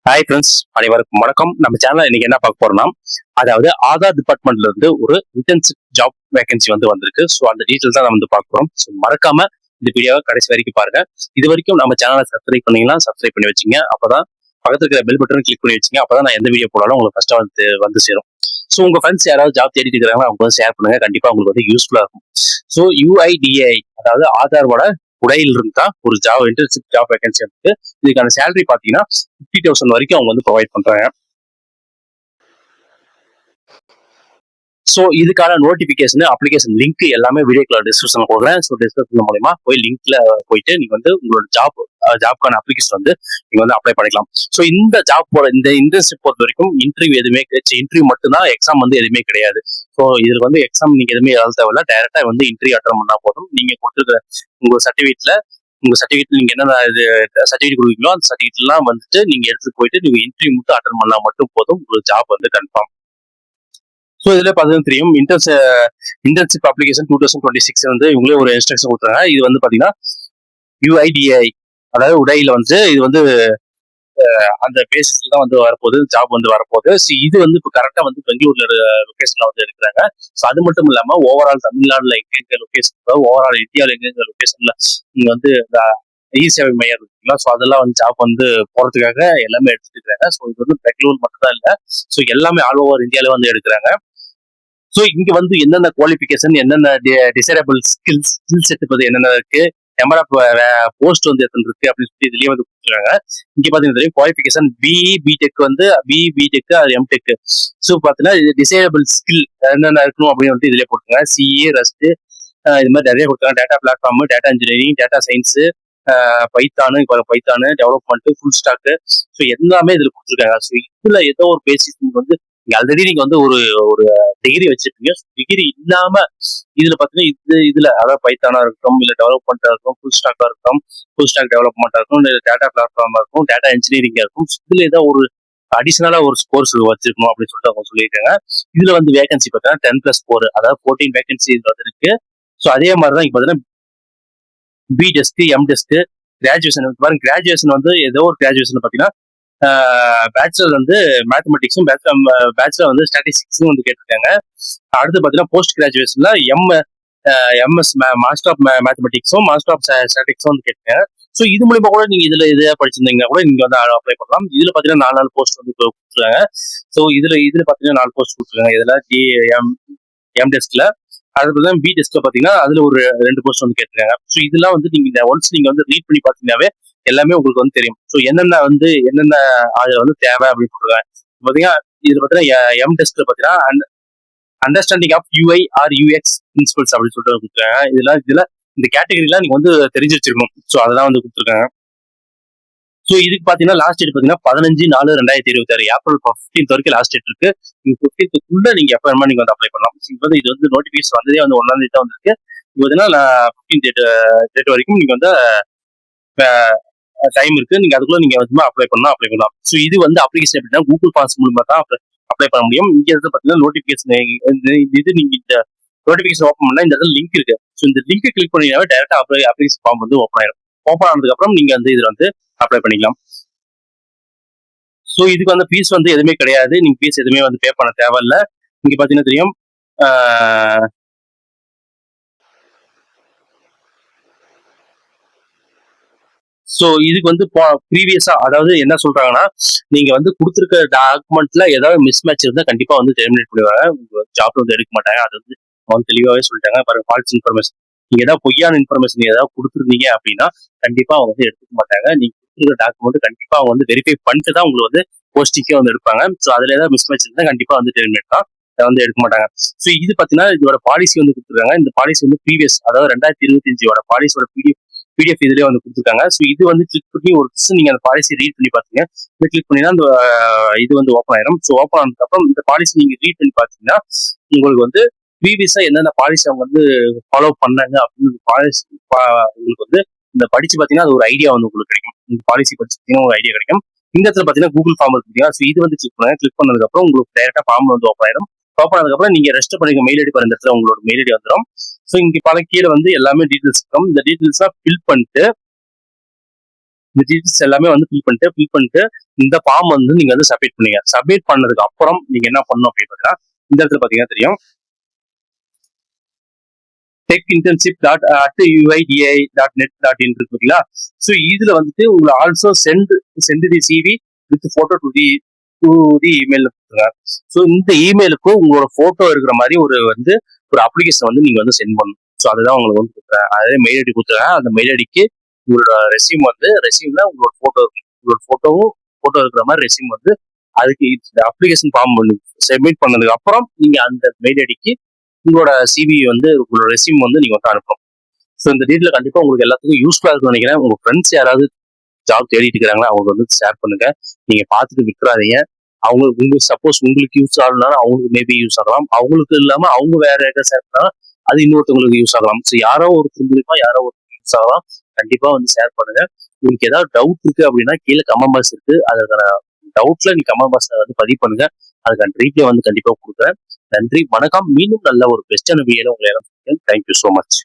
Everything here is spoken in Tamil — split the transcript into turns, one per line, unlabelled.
ஹாய் ஃப்ரெண்ட்ஸ், அனைவருக்கும் வணக்கம். நம்ம சேனல் இன்னைக்கு என்ன பார்க்க போறோம்னா, அதாவது ஆதார் டிபார்ட்மெண்ட்ல இருந்து ஒரு இன்டர்ன்ஷிப் ஜாப் வேகன்சி வந்திருக்கு. ஸோ அந்த டீட்டெயில்ஸ் தான் நம்ம வந்து பார்க்க போறோம். ஸோ மறக்காம இந்த வீடியோவை கடைசி வரைக்கும் பாருங்க. இது வரைக்கும் நம்ம சேனலை சப்ஸ்கிரைப் பண்ணீங்கன்னா சப்ஸ்கிரைப் பண்ணி வச்சுங்க. அப்பதான் பக்கத்துல இருக்கிற பெல் பட்டனும் கிளிக் பண்ணி வச்சுங்க. அப்பதான் நான் எந்த வீடியோ போடாலும் உங்களுக்கு ஃபர்ஸ்டா வந்து சேரும். ஸோ உங்க ஃப்ரெண்ட்ஸ் யாராவது ஜாப் தேடிட்டு இருக்கிறாங்க, அவங்க வந்து ஷேர் பண்ணுங்க. கண்டிப்பா உங்களுக்கு வந்து யூஸ்ஃபுல்லா இருக்கும். ஸோ UIDAI, அதாவது ஆதாரோட உடையில் இருந்தா ஒரு ஜாப் இன்டர்ன்ஷிப் ஜாப் வேகன்சி இருக்கு. இதுக்கான சேலரி பாத்தீங்கன்னா 50,000 வரைக்கும் அவங்க வந்து ப்ரொவைட் பண்றாங்க. ஸோ இதுக்கான நோட்டிபிகேஷன், அப்ளிகேஷன் லிங்க் எல்லாமே வீடியோக்குள்ள டிஸ்கிரிப்ஷன் கொடுக்குறேன். ஸோ டிஸ்கிரிப்ஷன் மூலமா போய் லிங்க்ல போயிட்டு நீங்க வந்து உங்களோட ஜாப்க்கான அப்ளிகேஷன் வந்து நீங்க வந்து அப்ளை பண்ணிக்கலாம். ஸோ இந்த இந்த இன்டர்ன்ஷிப் பொறுத்த வரைக்கும் இன்டர்வியூ எதுவுமே இன்டர்வியூ மட்டும்தான், எக்ஸாம் வந்து எதுவுமே கிடையாது. ஸோ இதுல வந்து எக்ஸாம் நீங்க எதுவுமே எழுத தேவையில்ல. டைரக்டா வந்து இன்டர்வியூ அட்டன் பண்ணா போதும். நீங்க கொடுத்துருக்க உங்க சர்டிஃபிகேட் நீங்க என்னென்ன இது சர்டிஃபிகேட் கொடுக்குறீங்களோ அந்த சர்டிஃபிகேட் எல்லாம் வந்துட்டு நீங்க எடுத்துட்டு போயிட்டு நீங்க இன்டர்வியூ மட்டும் அட்டன் பண்ணா மட்டும் போதும், ஒரு ஜாப் வந்து கன்ஃபார்ம். ஸோ இதுல பார்த்தீங்கன்னா தெரியும், இன்டர்ன்ஷிப் அப்ளிகேஷன் 2026 வந்து இவங்களே ஒரு இன்ஸ்ட்ரக்ஷன் கொடுத்துறாங்க. இது வந்து பாத்தீங்கன்னா UIDAI, அதாவது உடையில வந்து இது வந்து அந்த பேசிஸ்ல தான் வந்து வரப்போகுது, ஜாப் வந்து வரப்போகுது. ஸோ இது வந்து இப்போ கரெக்டா வந்து பெங்களூர்ல லொகேஷன்ல வந்து இருக்கிறாங்க. ஸோ அது மட்டும் இல்லாம ஓவரால் தமிழ்நாடுல எங்க லொகேஷன், ஓவரால் இந்தியாவில் எங்க லொகேஷன்ல நீங்க வந்து இ சேவை மையம் இருக்குங்களா, ஸோ அதெல்லாம் வந்து ஜாப் வந்து போறதுக்காக எல்லாமே எடுத்துட்டு இருக்காங்க. ஸோ இது வந்து பெங்களூர் மட்டும் தான் இல்ல, ஸோ எல்லாமே ஆல் ஓவர் இந்தியாவில வந்து எடுக்கிறாங்க. ஸோ இங்க வந்து என்னென்ன குவாலிஃபிகேஷன், என்னென்ன டிசைரபிள் ஸ்கில் செட் பத்தி என்னென்ன இருக்கு, நம்பர் ஆஃப் போஸ்ட் வந்து எத்தனை இருக்கு அப்படின்னு சொல்லி இதுலயே வந்து கொடுத்துருக்காங்க. இங்க பாத்தீங்கன்னா குவாலிஃபிகேஷன் பிஇ பிடெக் வந்து பிஇ பிடெக் அது எம்டெக். ஸோ பாத்தீங்கன்னா இது டிசைரபிள் ஸ்கில் என்னென்ன இருக்கணும் அப்படின்னு வந்து இதுலயே போட்டுருக்காங்க. சிஏ, ரஸ்ட், இது மாதிரி நிறைய கொடுத்துருக்காங்க. Data platform, data engineering, data science, Python development, full stack, so எல்லாமே இதுல கொடுத்துருக்காங்க. ஸோ இதுல ஏதோ ஒரு பேசிக் வந்து ஆல்ரெடி நீங்க வந்து ஒரு ஒரு டிகிரி வச்சிருப்பீங்க. டிகிரி இல்லாம இதுல பாத்தீங்கன்னா இதுல அதாவது பைத்தானா இருக்கட்டும், இல்ல டெவலப்மெண்டா இருக்கும், ஃபுல் ஸ்டாக் டெவலப்மெண்டா இருக்கும், இல்ல டேட்டா பிளாட்ஃபார்மா இருக்கும், டேட்டா இன்ஜினியரிங்கா இருக்கும். இதுல ஏதோ ஒரு அடிஷனலா ஒரு கோர்ஸ் வச்சிருக்கணும் அப்படின்னு சொல்லிட்டு அவங்க சொல்லியிருக்காங்க. இதுல வந்து வேகன்சி பார்த்தீங்கன்னா 10+4, அதாவது 14 வேகன்சி இதுல வந்து இருக்கு. ஸோ அதே மாதிரிதான் இங்க பாத்தீங்கன்னா B tech, M tech, graduation பாருங்க. கிராஜுவேஷன் வந்து ஏதோ ஒரு கிராஜுவேஷன் பாத்தீங்கன்னா பேச்சுலர் வந்து மேத்தமெட்டிக்ஸும், பேச்சுலர் வந்து ஸ்டாட்டிஸ்டிக்ஸும் வந்து கேட்டிருக்காங்க. அடுத்து பாத்தீங்கன்னா போஸ்ட் கிராஜுவேஷன்ல எம்எஸ் மாஸ்டர் ஆஃப் மேத்தமெட்டிக்ஸும் மாஸ்டர் ஆஃப் ஸ்டாட்டிக்ஸும் வந்து கேட்டிருக்காங்க. ஸோ இது மூலியமா கூட நீங்க இதுல இதை படிச்சிருந்தீங்கன்னா கூட நீங்க வந்து அப்ளை பண்ணலாம். இதுல பாத்தீங்கன்னா 4 போஸ்ட் வந்து கொடுத்துருக்காங்க. ஸோ இதுல பாத்தீங்கன்னா 4 போஸ்ட் கொடுத்துருக்காங்க. இதுல எம் டெஸ்க்ல, அதுக்கு பி டெஸ்ட்ல பாத்தீங்கன்னா அதுல ஒரு 2 போஸ்ட் வந்து கேட்டிருக்காங்க. ஸோ இதெல்லாம் வந்து நீங்க ஒன்ஸ் நீங்க வந்து ரீட் பண்ணி பாத்தீங்கன்னாவே எல்லாமே உங்களுக்கு வந்து தெரியும். ஸோ என்னென்ன அதுல வந்து தேவை அப்படின்னு சொல்றாங்க. பாத்தீங்கன்னா இதுல பாத்தீங்கன்னா எம் டெஸ்ட்ல பாத்தீங்கன்னா understanding of UI or UX principles அப்படின்னு சொல்லிட்டு கொடுத்துருக்காங்க. இதுல இந்த கேட்டகரிலாம் நீங்க வந்து தெரிஞ்சு வச்சிருக்கணும். ஸோ அதெல்லாம் வந்து கொடுத்துருக்காங்க. ஸோ இதுக்கு பாத்தீங்கன்னா லாஸ்ட் டேட் பாத்தீங்கன்னா 15/4/2026, ஏப்ரல் 15 வரைக்கும் லாஸ்ட் டேட் இருக்கு. நீங்க 15க்குள்ள நீங்க எப்ப வேணுமா நீங்க வந்து அப்ளை பண்ணலாம். இது வந்து நோட்டிபிகேஷன் வந்ததே வந்து 1ஆம் தேதி தான் வந்திருக்கு. இது பாத்தீங்கன்னா 15 டேட் வரைக்கும் நீங்க வந்து டைம் இருக்கு. நீங்க அதுக்குள்ள நீங்க வந்து அப்ளை பண்ணலாம். ஸோ இது வந்து அப்ளிகேஷன் எப்படின்னா கூகுள் ஃபார்ம்ஸ் மூலமா தான் அப்ளை பண்ண முடியும். இங்க வந்து பாத்தீங்கன்னா நோட்டிபிகேஷன் இது நீங்க இந்த நோட்டிபிகேஷன் ஓப்பன் பண்ணா இந்த இடத்துல லிங்க் இருக்கு. ஸோ இந்த லிங்க் கிளிக் பண்ணீங்கன்னா டைரக்டா அப்ளிகேஷன் ஃபார்ம் வந்து ஓப்பன் ஆயிடும். ஓப்பன் ஆனதுக்கு அப்புறம் நீங்க வந்து இதுல வந்து அப்ளை பண்ணிக்கலாம். ஸோ இதுக்கு வந்து ஃபீஸ் வந்து எதுவுமே கிடையாது. நீங்க ஃபீஸ் எதுவுமே வந்து பே பண்ண தேவையில்ல. இங்க பாத்தீங்கன்னா தெரியும், ஸோ இதுக்கு வந்து ப்ரீவியஸா அதாவது என்ன சொல்றாங்கன்னா, நீங்க வந்து கொடுத்துருக்க டாக்குமெண்ட்ல ஏதாவது மிஸ் மேட்ச் இருந்தா கண்டிப்பா வந்து டெர்மினேட் பண்ணிடுவாங்க. உங்க ஜாப் வந்து எடுக்க மாட்டாங்க. அது வந்து அவங்க தெளிவாவே சொல்லிட்டாங்க. பாருங்க, ஃபால்ஸ் இன்ஃபர்மேஷன், நீங்க ஏதாவது பொய்யான இன்ஃபர்மேஷன் ஏதாவது கொடுத்துருந்தீங்க அப்படின்னா கண்டிப்பா அவங்க வந்து எடுத்துக்க மாட்டாங்க. நீங்க கொடுத்துருக்க டாக்குமெண்ட் கண்டிப்பா அவங்க வந்து வெரிஃபை பண்ணிட்டு தான் உங்களுக்கு வந்து போஸ்டிங்கே வந்து எடுப்பாங்க. ஸோ அதுல ஏதாவது மிஸ் மேட்ச் இருந்தா கண்டிப்பா வந்து டெர்மினேட் தான், அதை வந்து எடுக்க மாட்டாங்க. ஸோ இது பாத்தீங்கன்னா இதோட பாலிசி வந்து கொடுத்துருக்காங்க. இந்த பாலிசி வந்து ப்ரீவியஸ், அதாவது 2025 பாலிசியோட பிடிஎஃப் இதுலயே வந்து கொடுத்துருக்காங்க. ஸோ இது வந்து கிளிக் பண்ணி ஒரு நீங்க அந்த பாலிசி ரீட் பண்ணி பாத்தீங்க. இதை கிளிக் பண்ணினா அந்த இது வந்து ஓப்பன் ஆயிரும். ஸோ ஓப்பன் ஆனதுக்கு அப்புறம் இந்த பாலிசி நீங்க ரீட் பண்ணி பாத்தீங்கன்னா உங்களுக்கு வந்து ப்ரீவியஸா என்னென்ன பாலிசி அவங்க வந்து ஃபாலோ பண்ணாங்க அப்படின்னு பாலிசி உங்களுக்கு வந்து இந்த படிச்சு பாத்தீங்கன்னா அது ஒரு ஐடியா வந்து உங்களுக்கு கிடைக்கும். இந்த பாலிசி படிச்சு பாத்தீங்கன்னா ஒரு ஐடியா கிடைக்கும். இந்த இடத்துல பாத்தீங்கன்னா கூகுள் ஃபார்ம் இருக்கு. ஸோ இது வந்து கிளிக் பண்ணதுக்கு அப்புறம் உங்களுக்கு டைரக்டா ஃபார்ம் வந்து ஓப்பன் ஆயிடும். ஓப்பன் ஆனதுக்கு அப்புறம் நீங்க ரெஜிஸ்டர் பண்ணிக்க மெயில் ஐடி இந்த இடத்துல உங்களோட மெயில் ஐடி வந்துடும். ஸோ இங்க கீழே வந்து எல்லாமே டீட்டெயில்ஸ் இருக்கும். இந்த டீட்டெயில்ஸ் ஃபில் பண்ணிட்டு இந்த டீட்டெயில்ஸ் எல்லாமே வந்து ஃபில் பண்ணிட்டு இந்த ஃபார்ம் வந்து நீங்க வந்து சப்மிட் பண்ணுங்க. சப்மிட் பண்ணதுக்கு அப்புறம் நீங்க என்ன பண்ணணும் அப்படின்னு பார்த்தீங்கன்னா, இந்த இடத்துல பார்த்தீங்கன்னா தெரியும், techinternship.uidai.net.in இருக்கு பார்த்தீங்களா? ஸோ இதுல வந்துட்டு உங்களை also send the CV with photo to the email கொடுத்துருங்க. ஸோ இந்த இமெயிலுக்கும் உங்களோட போட்டோ இருக்கிற மாதிரி ஒரு அப்ளிகேஷன் வந்து நீங்க வந்து சென்ட் பண்ணணும். ஸோ அதுதான் உங்களுக்கு வந்து கொடுக்குறேன். அதே மெயில் ஐடி கொடுத்துருக்கேன். அந்த மெயில் ஐடிக்கு உங்களோட ரெசியூம்ல உங்களோட போட்டோ இருக்கிற மாதிரி ரெசியூம் வந்து அதுக்கு இந்த அப்ளிகேஷன் ஃபார்ம் பண்ணி சப்மிட் பண்ணதுக்கு அப்புறம் நீங்க அந்த மெயில் ஐடிக்கு உங்களோட சிவி வந்து உங்களோட ரெசியூம் வந்து நீங்க வந்து அனுப்பணும். ஸோ இந்த டீட்டெயில் கண்டிப்பா உங்களுக்கு எல்லாத்துக்கும் யூஸ்ஃபுல்லா இருக்கும்னு நினைக்கிறேன். உங்க ஃப்ரெண்ட்ஸ் யாராவது ஜாப் தேடிட்டு இருக்கிறாங்களா அவங்க வந்து ஷேர் பண்ணுங்க. நீங்க பார்த்துட்டு விட்டுறாதீங்க. சப்போஸ் உங்களுக்கு யூஸ் ஆகலனாலும் அவங்களுக்கு மேபி யூஸ் ஆகலாம். அவங்களுக்கு இல்லாம அவங்க வேற யாராவது ஷேர் பண்ணாலும் அது இன்னொருத்தவங்களுக்கு யூஸ் ஆகலாம். ஸோ யாரோ ஒருத்தர் மூலியமா யாரோ ஒரு யூஸ் ஆகலாம். கண்டிப்பா வந்து ஷேர் பண்ணுங்க. உங்களுக்கு ஏதாவது டவுட் இருக்கு அப்படின்னா கீழே கமெண்ட் பாக்ஸ் இருக்கு. அதுக்கான டவுட்ல நீ கமெண்ட் பாக்ஸ்ல வந்து பதிவு பண்ணுங்க. அதுக்கான ரீப்ளை வந்து கண்டிப்பா கொடுக்குறேன். நன்றி, வணக்கம். மீண்டும் நல்ல ஒரு பெஸ்டான வீடியோல உங்களை எல்லாம் தேங்க்யூ ஸோ மச்.